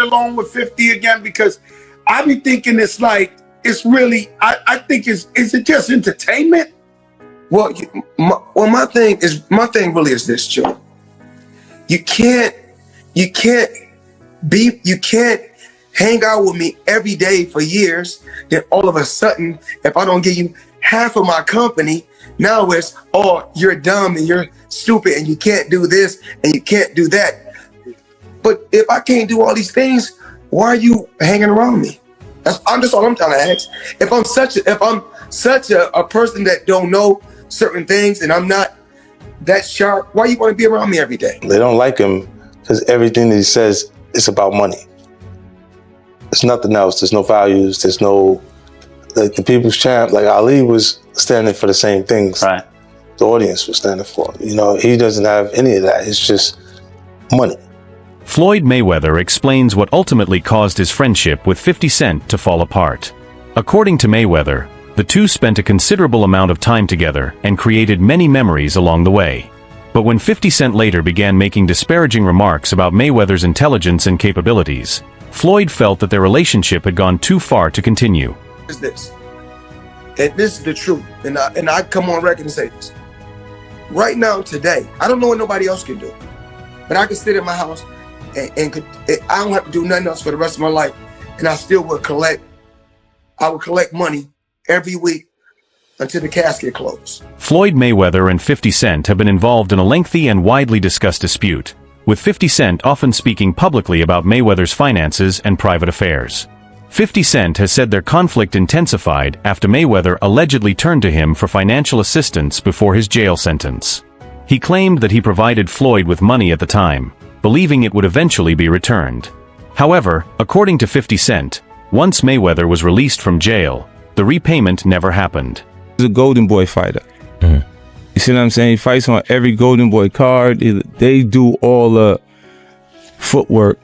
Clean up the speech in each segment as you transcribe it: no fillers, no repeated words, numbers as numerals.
along with 50 again? Because I be thinking it's like, it's really, I think is it just entertainment? Well, my thing really is this, Joe. You can't hang out with me every day for years. Then all of a sudden, if I don't give you half of my company, now it's, oh, you're dumb and you're stupid and you can't do this and you can't do that. But if I can't do all these things, why are you hanging around me? That's all I'm trying to ask. If I'm such a person that don't know certain things and I'm not that sharp, why you want to be around me every day? They don't like him because everything that he says is about money. There's nothing else. There's no values. There's no, like the people's champ, like Ali was standing for the same things. Right. The audience was standing for. You know, he doesn't have any of that. It's just money. Floyd Mayweather explains what ultimately caused his friendship with 50 Cent to fall apart. According to Mayweather, the two spent a considerable amount of time together and created many memories along the way. But when 50 Cent later began making disparaging remarks about Mayweather's intelligence and capabilities, Floyd felt that their relationship had gone too far to continue. Is this, and this is the truth, and I come on record and say this. Right now, today, I don't know what nobody else can do, but I can sit in my house and I don't have to do nothing else for the rest of my life, and I still would collect money every week until the casket closed. Floyd Mayweather and 50 Cent have been involved in a lengthy and widely discussed dispute, with 50 Cent often speaking publicly about Mayweather's finances and private affairs. 50 Cent has said their conflict intensified after Mayweather allegedly turned to him for financial assistance before his jail sentence. He claimed that he provided Floyd with money at the time, believing it would eventually be returned. However, according to 50 Cent, once Mayweather was released from jail, the repayment never happened. He's a Golden Boy fighter. You see what I'm saying? He fights on every Golden Boy card. They do all the footwork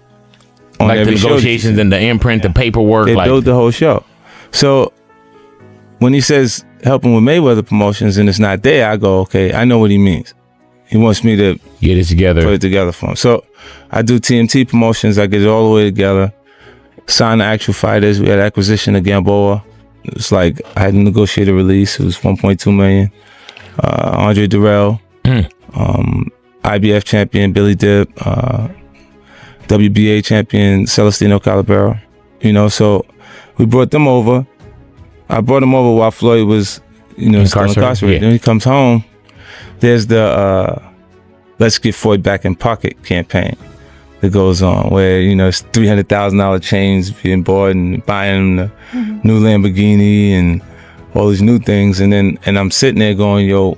on like every the negotiations and the imprint, the paperwork. They build the whole show. So when he says helping with Mayweather promotions and it's not there, I go, okay, I know what he means. He wants me to get it together, put it together for him. So I do TMT promotions. I get it all the way together. Sign the actual fighters. We had acquisition of Gamboa. It was like I had to negotiate a release. It was 1.2 million. Andre Durrell, IBF champion Billy Dip, WBA champion Celestino Calabero. You know, so we brought them over. I brought him over while Floyd was, still incarcerated. Yeah. Then he comes home. There's the Let's Get Floyd Back in Pocket campaign that goes on where, it's $300,000 chains being bought and buying the new Lamborghini and all these new things. And I'm sitting there going, yo,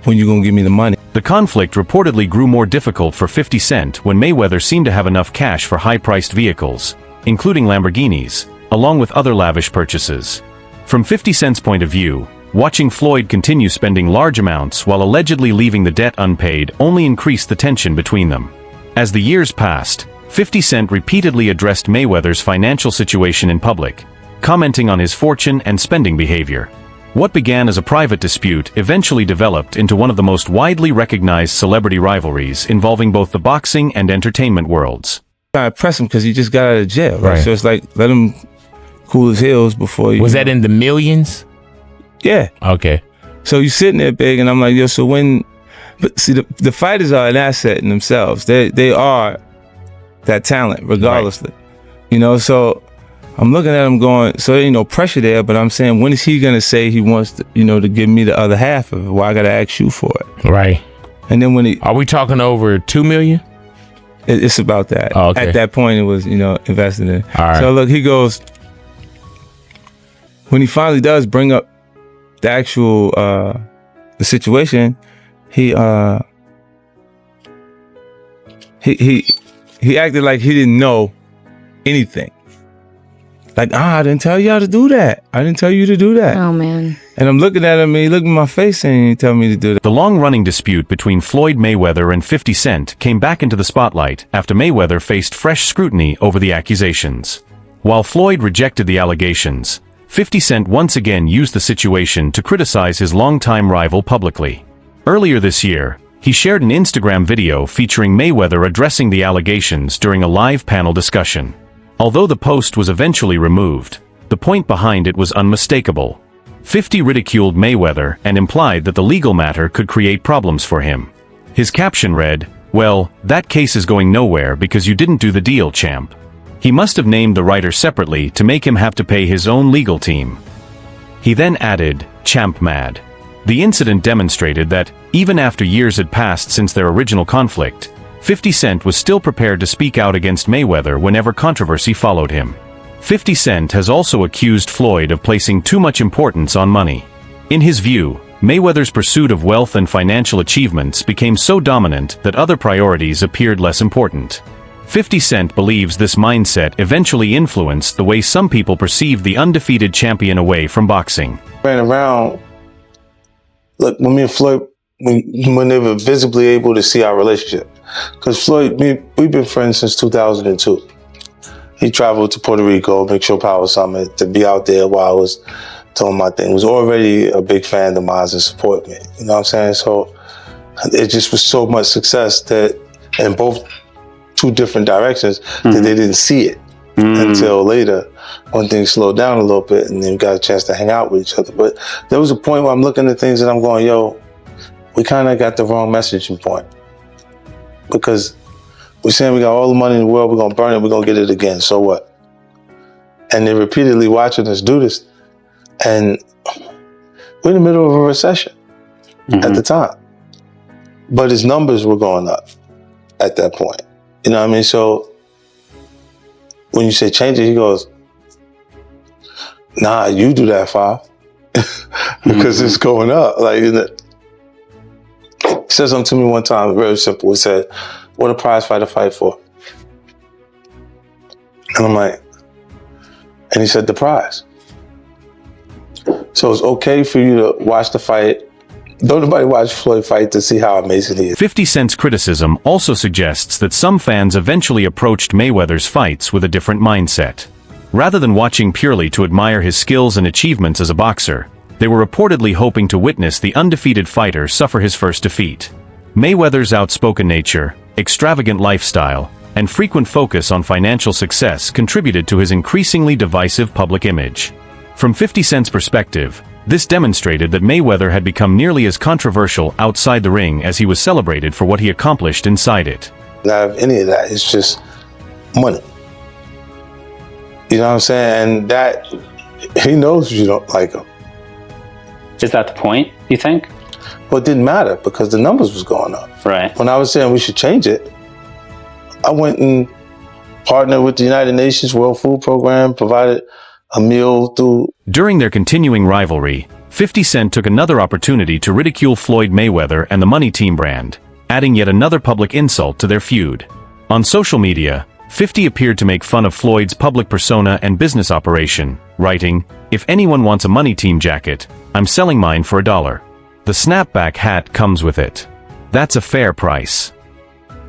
when you gonna give me the money? The conflict reportedly grew more difficult for 50 Cent when Mayweather seemed to have enough cash for high-priced vehicles, including Lamborghinis, along with other lavish purchases. From 50 Cent's point of view, watching Floyd continue spending large amounts while allegedly leaving the debt unpaid only increased the tension between them. As the years passed, 50 Cent repeatedly addressed Mayweather's financial situation in public, commenting on his fortune and spending behavior. What began as a private dispute eventually developed into one of the most widely recognized celebrity rivalries involving both the boxing and entertainment worlds. I press him because he just got out of jail, right? So it's like, let him cool his heels before you... Was that in the millions? Yeah. Okay. So you sitting there big, and I'm like, yo, so when... But see, the fighters are an asset in themselves. They are that talent, regardlessly. Right. So I'm looking at him going, so there ain't no pressure there, but I'm saying, when is he going to say he wants to, to give me the other half of it? Why I got to ask you for it? Right. And then when he... Are we talking over 2 million? It's about that. Oh, okay. At that point, it was, invested in. All right. So look, he goes, when he finally does bring up the actual, the situation, he acted like he didn't know anything. Like, I didn't tell y'all to do that. I didn't tell you to do that. Oh, man. And I'm looking at him, and he looked in my face and he told me to do that. The long-running dispute between Floyd Mayweather and 50 Cent came back into the spotlight after Mayweather faced fresh scrutiny over the accusations. While Floyd rejected the allegations, 50 Cent once again used the situation to criticize his longtime rival publicly. Earlier this year, he shared an Instagram video featuring Mayweather addressing the allegations during a live panel discussion. Although the post was eventually removed, the point behind it was unmistakable. 50 ridiculed Mayweather and implied that the legal matter could create problems for him. His caption read, "Well, that case is going nowhere because you didn't do the deal, champ." He must have named the writer separately to make him have to pay his own legal team. He then added, "Champ mad." The incident demonstrated that, even after years had passed since their original conflict, 50 Cent was still prepared to speak out against Mayweather whenever controversy followed him. 50 Cent has also accused Floyd of placing too much importance on money. In his view, Mayweather's pursuit of wealth and financial achievements became so dominant that other priorities appeared less important. 50 Cent believes this mindset eventually influenced the way some people perceived the undefeated champion away from boxing. Ran around, look, when me and Floyd, when they were visibly able to see our relationship. Because Floyd, we've been friends since 2002. He traveled to Puerto Rico, Big Show Power Summit, to be out there while I was doing my thing. Was already a big fan of mine and support me. You know what I'm saying? So it just was so much success that in both two different directions that they didn't see it until later when things slowed down a little bit and then got a chance to hang out with each other. But there was a point where I'm looking at things and I'm going, yo, we kind of got the wrong messaging point. Because we're saying we got all the money in the world, we're going to burn it, we're going to get it again, so what? And they're repeatedly watching us do this. And we're in the middle of a recession at the time. But his numbers were going up at that point. You know what I mean? So when you say change it, he goes, nah, you do that, Five. Because it's going up. Like, you know, he said something to me one time, very simple. He said, what a prize fighter fight for? And I'm like, and he said, the prize. So it's okay for you to watch the fight. Don't nobody watch Floyd fight to see how amazing he is. 50 Cent's criticism also suggests that some fans eventually approached Mayweather's fights with a different mindset. Rather than watching purely to admire his skills and achievements as a boxer, they were reportedly hoping to witness the undefeated fighter suffer his first defeat. Mayweather's outspoken nature, extravagant lifestyle, and frequent focus on financial success contributed to his increasingly divisive public image. From 50 Cent's perspective, this demonstrated that Mayweather had become nearly as controversial outside the ring as he was celebrated for what he accomplished inside it. Not have any of that. It's just money. You know what I'm saying? And that, he knows you don't like him. Is that the point, you think? Well, it didn't matter because the numbers was going up. Right. When I was saying we should change it, I went and partnered with the United Nations World Food Program, provided a meal through. During their continuing rivalry, 50 Cent took another opportunity to ridicule Floyd Mayweather and the Money Team brand, adding yet another public insult to their feud. On social media, 50 appeared to make fun of Floyd's public persona and business operation, writing, "If anyone wants a Money Team jacket, I'm selling mine for $1. The snapback hat comes with it. That's a fair price."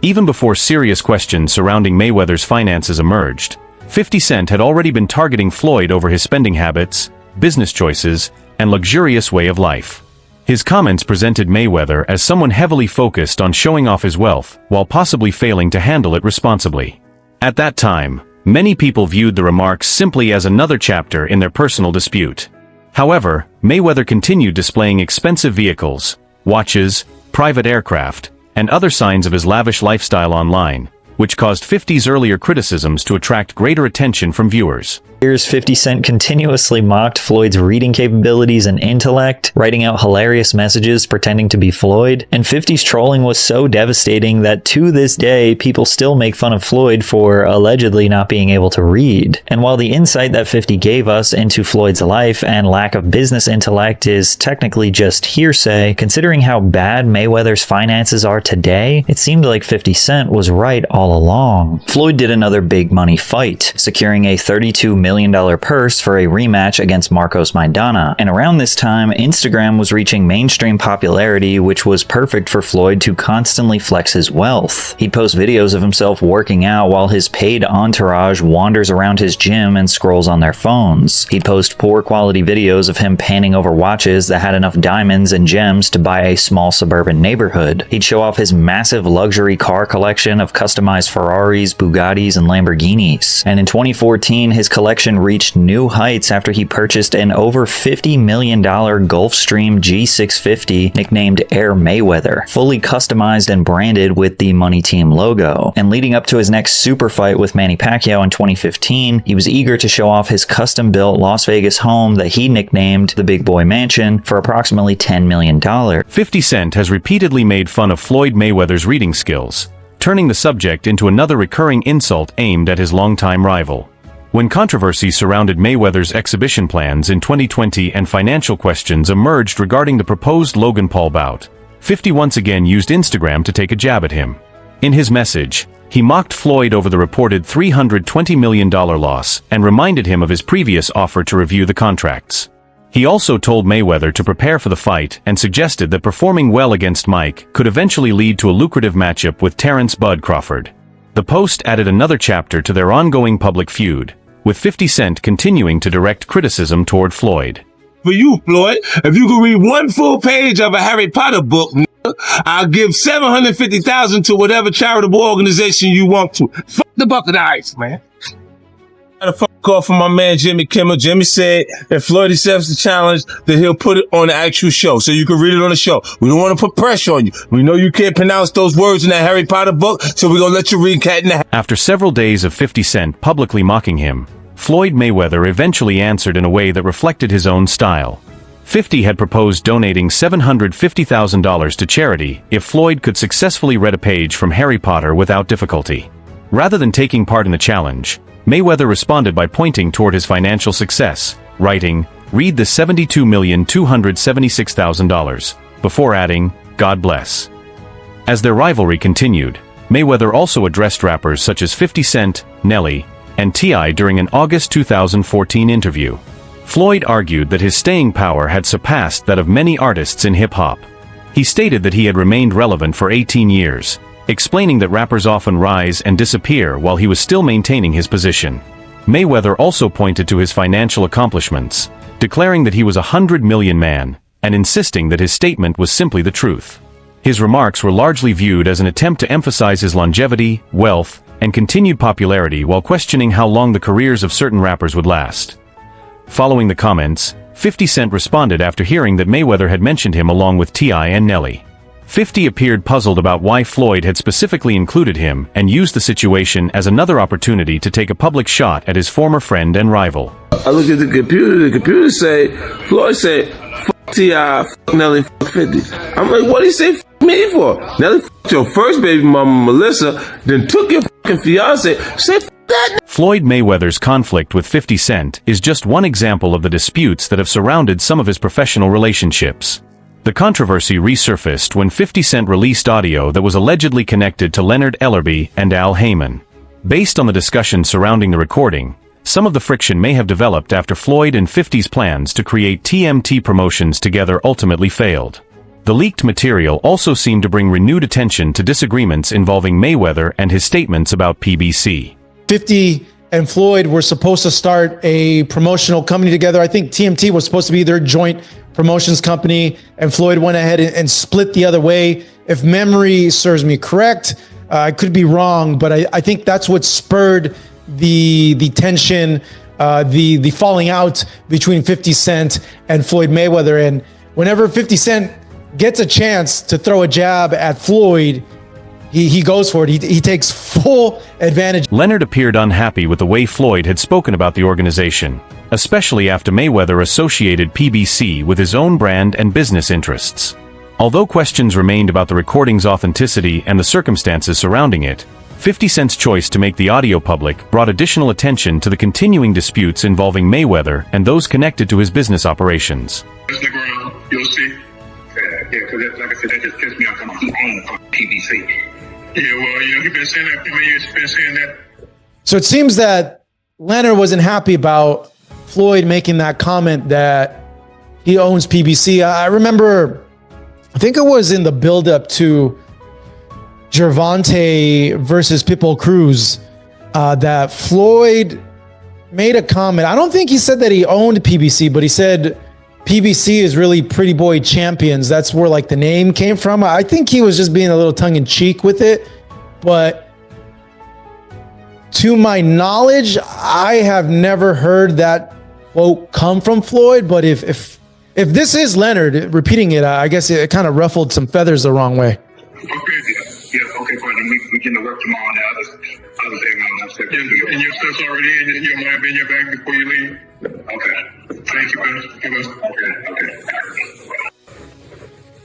Even before serious questions surrounding Mayweather's finances emerged, 50 Cent had already been targeting Floyd over his spending habits, business choices, and luxurious way of life. His comments presented Mayweather as someone heavily focused on showing off his wealth, while possibly failing to handle it responsibly. At that time, many people viewed the remarks simply as another chapter in their personal dispute. However, Mayweather continued displaying expensive vehicles, watches, private aircraft, and other signs of his lavish lifestyle online, which caused 50's earlier criticisms to attract greater attention from viewers. Years 50 Cent continuously mocked Floyd's reading capabilities and intellect, writing out hilarious messages pretending to be Floyd, and 50's trolling was so devastating that to this day, people still make fun of Floyd for allegedly not being able to read. And while the insight that 50 gave us into Floyd's life and lack of business intellect is technically just hearsay, considering how bad Mayweather's finances are today, it seemed like 50 Cent was right all along. Floyd did another big money fight, securing a $32 million million purse for a rematch against Marcos Maidana. And around this time, Instagram was reaching mainstream popularity, which was perfect for Floyd to constantly flex his wealth. He'd post videos of himself working out while his paid entourage wanders around his gym and scrolls on their phones. He'd post poor quality videos of him panning over watches that had enough diamonds and gems to buy a small suburban neighborhood. He'd show off his massive luxury car collection of customized Ferraris, Bugattis, and Lamborghinis. And in 2014, his collection reached new heights after he purchased an over $50 million Gulfstream G650 nicknamed Air Mayweather, fully customized and branded with the Money Team logo. And leading up to his next super fight with Manny Pacquiao in 2015, he was eager to show off his custom-built Las Vegas home that he nicknamed the Big Boy Mansion for approximately $10 million. 50 Cent has repeatedly made fun of Floyd Mayweather's reading skills, turning the subject into another recurring insult aimed at his longtime rival. When controversy surrounded Mayweather's exhibition plans in 2020 and financial questions emerged regarding the proposed Logan Paul bout, 50 once again used Instagram to take a jab at him. In his message, he mocked Floyd over the reported $320 million loss and reminded him of his previous offer to review the contracts. He also told Mayweather to prepare for the fight and suggested that performing well against Mike could eventually lead to a lucrative matchup with Terrence "Bud" Crawford. The post added another chapter to their ongoing public feud, with 50 Cent continuing to direct criticism toward Floyd. For you, Floyd, if you could read one full page of a Harry Potter book, I'll give $750,000 to whatever charitable organization you want to. Fuck the bucket of ice, man. I had a phone call from my man Jimmy Kimmel. Jimmy said if Floyd accepts the challenge, then he'll put it on the actual show, so you can read it on the show. We don't want to put pressure on you. We know you can't pronounce those words in that Harry Potter book, so we're going to let you read Cat in the Hat. After several days of 50 Cent publicly mocking him, Floyd Mayweather eventually answered in a way that reflected his own style. 50 had proposed donating $750,000 to charity if Floyd could successfully read a page from Harry Potter without difficulty. Rather than taking part in the challenge, Mayweather responded by pointing toward his financial success, writing, "Read the $72,276,000, before adding, "God bless." As their rivalry continued, Mayweather also addressed rappers such as 50 Cent, Nelly, and T.I. during an August 2014 interview. Floyd argued that his staying power had surpassed that of many artists in hip-hop. He stated that he had remained relevant for 18 years, explaining that rappers often rise and disappear while he was still maintaining his position. Mayweather also pointed to his financial accomplishments, declaring that he was a $100 million man, and insisting that his statement was simply the truth. His remarks were largely viewed as an attempt to emphasize his longevity, wealth, and continued popularity while questioning how long the careers of certain rappers would last. Following the comments, 50 Cent responded after hearing that Mayweather had mentioned him along with T.I. and Nelly. 50 appeared puzzled about why Floyd had specifically included him and used the situation as another opportunity to take a public shot at his former friend and rival. I look at the computer say, Floyd said, fuck T.I., fuck Nelly, fuck 50. I'm like, what did he say fuck me for? Nelly fucked your first baby mama, Melissa, then took your fucking fiance, say fuck that. Floyd Mayweather's conflict with 50 Cent is just one example of the disputes that have surrounded some of his professional relationships. The controversy resurfaced when 50 Cent released audio that was allegedly connected to Leonard Ellerbe and Al Heyman. Based on the discussion surrounding the recording, some of the friction may have developed after Floyd and 50's plans to create TMT promotions together ultimately failed. The leaked material also seemed to bring renewed attention to disagreements involving Mayweather and his statements about PBC. 50 and Floyd were supposed to start a promotional company together. I think TMT was supposed to be their joint promotions company, and Floyd went ahead and split the other way. If memory serves me correct, I could be wrong, but I think that's what spurred the tension, the falling out between 50 Cent and Floyd Mayweather. And whenever 50 Cent gets a chance to throw a jab at Floyd, he goes for it. He takes full advantage. Leonard appeared unhappy with the way Floyd had spoken about the organization, especially after Mayweather associated PBC with his own brand and business interests. Although questions remained about the recording's authenticity and the circumstances surrounding it, 50 Cent's choice to make the audio public brought additional attention to the continuing disputes involving Mayweather and those connected to his business operations. Stick around, you'll see. Yeah, because like I said, that just pissed me off. He owned PBC. Yeah, well, you've been saying that for many years. You've been saying that. So it seems that Leonard wasn't happy about Floyd making that comment that he owns PBC. I remember, I think it was in the buildup to Gervonta versus Pitbull Cruz, that Floyd made a comment. I don't think he said that he owned PBC, but he said PBC is really Pretty Boy Champions. That's where like the name came from. I think he was just being a little tongue in cheek with it, but to my knowledge, I have never heard that quote come from Floyd. But if this is Leonard repeating it, I guess it kind of ruffled some feathers the wrong way. Okay, yeah, okay, fine. We can work tomorrow now. Other thing I'm upset. And your stuff's already in your mind, in your bag before you leave. Okay. Thank you, man. Okay.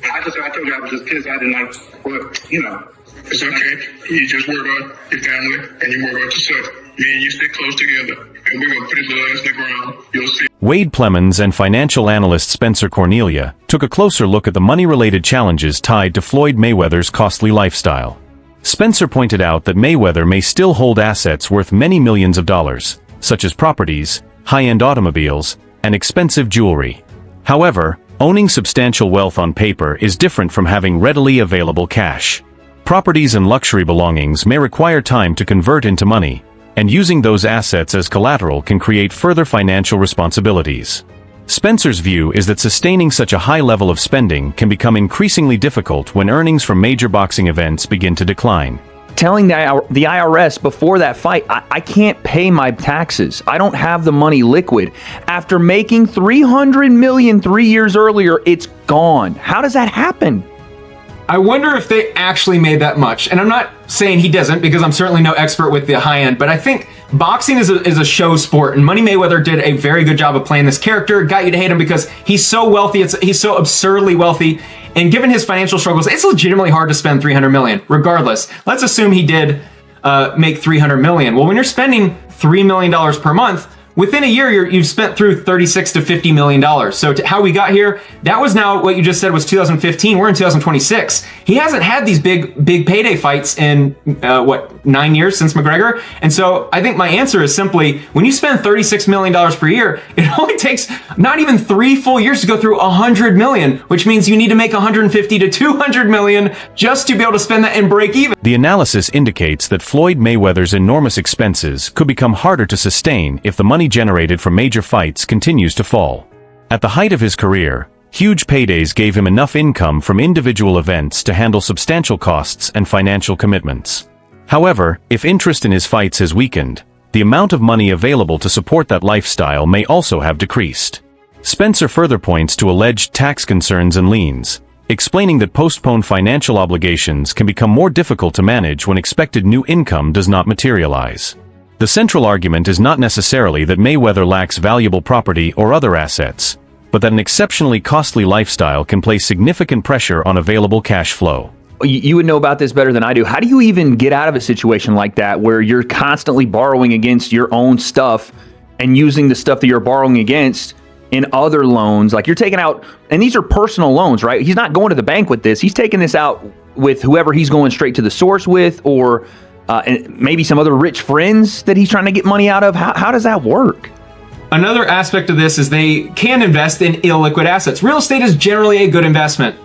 I told you I was just pissed. I didn't like, well, you know. It's okay. You just worry about your family and you worry about yourself. Me and you stick close together, and we're gonna put his ass in the ground. You'll see. Wade Plemons and financial analyst Spencer Cornelia took a closer look at the money-related challenges tied to Floyd Mayweather's costly lifestyle. Spencer pointed out that Mayweather may still hold assets worth many millions of dollars, such as properties, high-end automobiles, and expensive jewelry. However, owning substantial wealth on paper is different from having readily available cash. Properties and luxury belongings may require time to convert into money, and using those assets as collateral can create further financial responsibilities. Spencer's view is that sustaining such a high level of spending can become increasingly difficult when earnings from major boxing events begin to decline. Telling the IRS before that fight, I can't pay my taxes. I don't have the money liquid. After making $300 million 3 years earlier, it's gone. How does that happen? I wonder if they actually made that much. And I'm not saying he doesn't, because I'm certainly no expert with the high end, but I think boxing is a show sport, and Money Mayweather did a very good job of playing this character, got you to hate him because he's so wealthy, he's so absurdly wealthy, and given his financial struggles, it's legitimately hard to spend $300 million, regardless. Let's assume he did make $300 million. Well, when you're spending $3 million per month, within a year, you've spent through $36 to $50 million. So how we got here, that was now what you just said was 2015. We're in 2026. He hasn't had these big payday fights in, 9 years since McGregor. And so I think my answer is simply, when you spend $36 million per year, it only takes not even 3 full years to go through $100 million, which means you need to make $150 to $200 million just to be able to spend that and break even. The analysis indicates that Floyd Mayweather's enormous expenses could become harder to sustain if the money generated from major fights continues to fall. At the height of his career, huge paydays gave him enough income from individual events to handle substantial costs and financial commitments. However, if interest in his fights has weakened, the amount of money available to support that lifestyle may also have decreased. Spencer further points to alleged tax concerns and liens, explaining that postponed financial obligations can become more difficult to manage when expected new income does not materialize. The central argument is not necessarily that Mayweather lacks valuable property or other assets, but that an exceptionally costly lifestyle can place significant pressure on available cash flow. You would know about this better than I do. How do you even get out of a situation like that where you're constantly borrowing against your own stuff and using the stuff that you're borrowing against in other loans? Like you're taking out, and these are personal loans, right? He's not going to the bank with this. He's taking this out with whoever he's going straight to the source with, or and maybe some other rich friends that he's trying to get money out of. How does that work? Another aspect of this is they can invest in illiquid assets. Real estate is generally a good investment.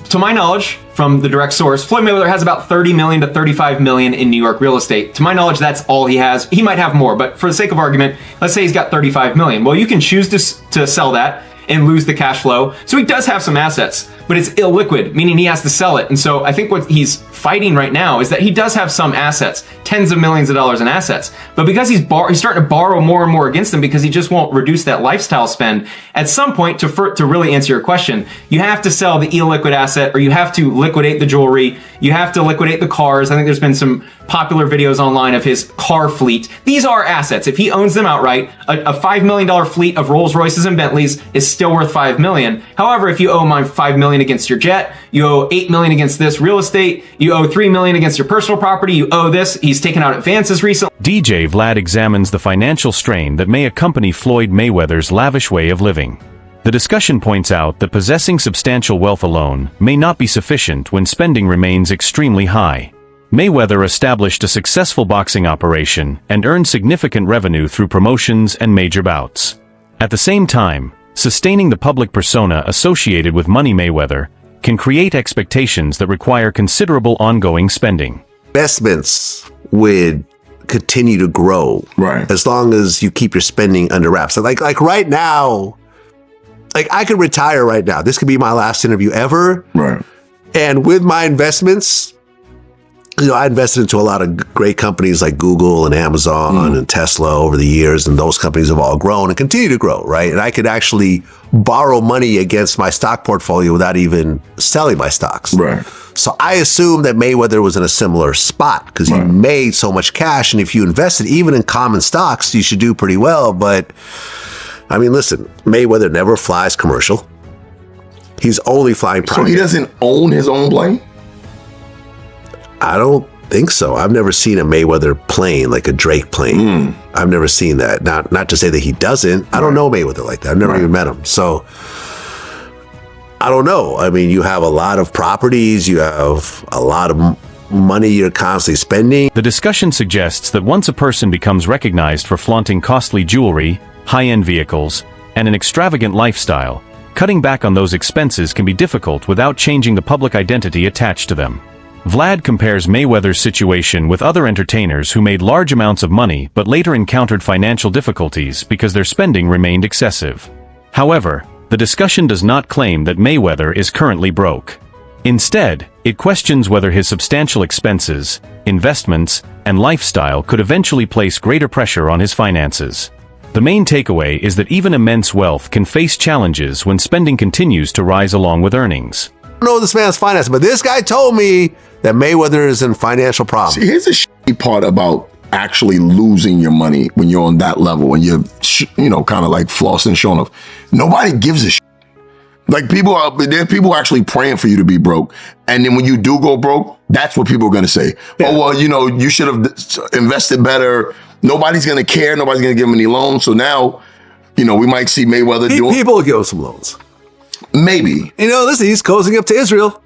To my knowledge, from the direct source, Floyd Mayweather has about $30 million to $35 million in New York real estate. To my knowledge, that's all he has. He might have more, but for the sake of argument, let's say he's got $35 million. Well, you can choose to sell that and lose the cash flow. So he does have some assets, but it's illiquid, meaning he has to sell it. And so I think what he's fighting right now is that he does have some assets, tens of millions of dollars in assets, but because he's starting to borrow more and more against them because he just won't reduce that lifestyle spend. At some point, to really answer your question, you have to sell the illiquid asset, or you have to liquidate the jewelry, you have to liquidate the cars. I think there's been some popular videos online of his car fleet. These are assets. If he owns them outright, a $5 million fleet of Rolls Royces and Bentleys is still worth $5 million. However, if you owe my $5 million against your jet, you owe $8 million against this real estate, you owe $3 million against your personal property, you owe this. He's taken out advances recently. DJ Vlad examines the financial strain that may accompany Floyd Mayweather's lavish way of living. The discussion points out that possessing substantial wealth alone may not be sufficient when spending remains extremely high. Mayweather established a successful boxing operation and earned significant revenue through promotions and major bouts. At the same time, sustaining the public persona associated with Money Mayweather can create expectations that require considerable ongoing spending. Investments would continue to grow, right, as long as you keep your spending under wraps. So like right now, like I could retire right now. This could be my last interview ever. Right. And with my investments, you know, I invested into a lot of great companies like Google and Amazon and Tesla over the years, and those companies have all grown and continue to grow, right? And I could actually borrow money against my stock portfolio without even selling my stocks. Right. So I assume that Mayweather was in a similar spot because he made so much cash, and if you invested even in common stocks, you should do pretty well. But I mean, listen, Mayweather never flies commercial. He's only flying private. So he doesn't own his own plane? I don't think so. I've never seen a Mayweather plane, like a Drake plane. I've never seen that. Not to say that he doesn't. I don't know Mayweather like that. I've never even met him. So I don't know. I mean, you have a lot of properties. You have a lot of money you're constantly spending. The discussion suggests that once a person becomes recognized for flaunting costly jewelry, high-end vehicles, and an extravagant lifestyle, cutting back on those expenses can be difficult without changing the public identity attached to them. Vlad compares Mayweather's situation with other entertainers who made large amounts of money but later encountered financial difficulties because their spending remained excessive. However, the discussion does not claim that Mayweather is currently broke. Instead, it questions whether his substantial expenses, investments, and lifestyle could eventually place greater pressure on his finances. The main takeaway is that even immense wealth can face challenges when spending continues to rise along with earnings. I don't know this man's finances, but this guy told me that Mayweather is in financial problems. See, here's the shitty part about actually losing your money when you're on that level and you're, you know, kind of like flossing, showing off. Nobody gives a shit. Like there are people actually praying for you to be broke. And then when you do go broke, that's what people are going to say. Yeah. Oh, well, you know, you should have invested better. Nobody's going to care. Nobody's going to give him any loans. So now, you know, we might see Mayweather doing. People will give him some loans. Maybe. You know, listen, he's cozying up to Israel.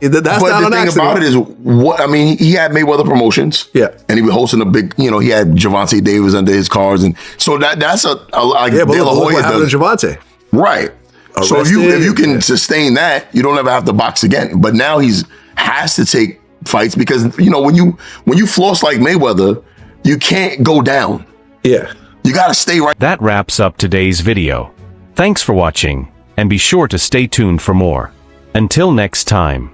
That's but not the an thing accident. about it is, what I mean, he had Mayweather Promotions. Yeah. And he was hosting a big, you know, he had Javante Davis under his cars. And so that's like yeah, but look what happened to Javante. Right. Arrested, so if you can sustain that, you don't ever have to box again. But now has to take fights because, you know, when you floss like Mayweather, you can't go down. Yeah. You got to stay right. That wraps up today's video. Thanks for watching, and be sure to stay tuned for more. Until next time.